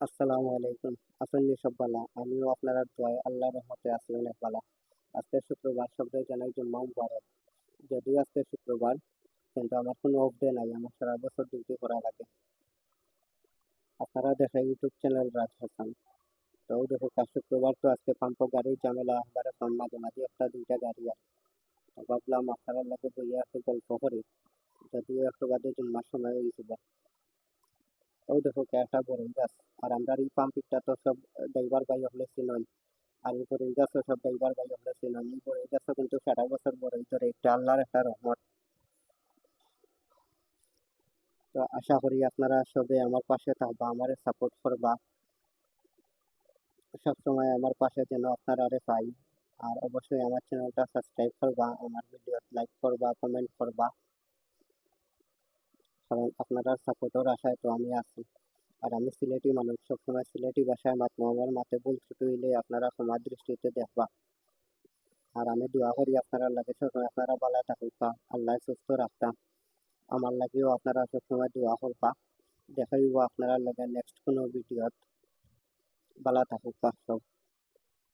আসসালামু আলাইকুম। আছেন নি সব বালা? আমিও আপনারা দোয়ায় আল্লাহর রহমতে আছি অনেক বালা। আজকে শুক্রবার, সবাই জানাই জুম্মা মুবারক। যদিও আজকে শুক্রবার, কিন্তু আমার কোনো অফ ডে নাই। আমার সারা বছর ডিউটি করা লাগে। আপনারা দেখেন ইউটিউব চ্যানেল রাজ হাসান। তো দেখো কাল শুক্রবার তো আজকে পাম্প গাড়ির ঝামেলা একবারে কম, মাঝে মাঝে একটা দুইটা গাড়ি আর। তো ভাবলাম আপনারা লাগে বইয়া একটু গল্প করি। যদিও একটু বাদে জুম্মার সময় হয়েছিল। দেখো একটা বড় গাছ। আর আমরা এই পাম্পিংটা তো সব ড্রাইভার ভাই হলে চিনই। আর এই বড়ই গাছও সব ড্রাইভার ভাই হলে চিনই। এই বড়ই গাছও কিন্তু সারা বছর বড়ই ধরে, এটা আল্লাহর একটা রহমত। তো আশা করি আপনারা সবে আমার পাশে থাকবা, আমারে সাপোর্ট করবা। সবসময় আমার পাশে যেন আপনারা আরে পাই। আর অবশ্যই আমার চ্যানেলটা সাবস্ক্রাইব করবা, আমার ভিডিও লাইক করবা, কমেন্ট করবা। কারণ আপনারা সাপোর্টের আশায় তো আমি আছি। আর আমি সিলেটি মানুষ, সবসময় সিলেটি ভাষায় আমার মাতে ভুল ত্রুটি হইলে আপনারা ক্ষমার দৃষ্টিতে দেখবা। আর আমি দোয়া করি আপনারা লাগে সবসময় আপনারা ভালো থাকুক, আল্লাহ সুস্থ রাখতাম। আমার লাগেও আপনারা সবসময় দোয়া করবা। দেখাইব আপনারা লাগে নেক্সট কোনো ভিডিওত। ভালো থাকুক সব।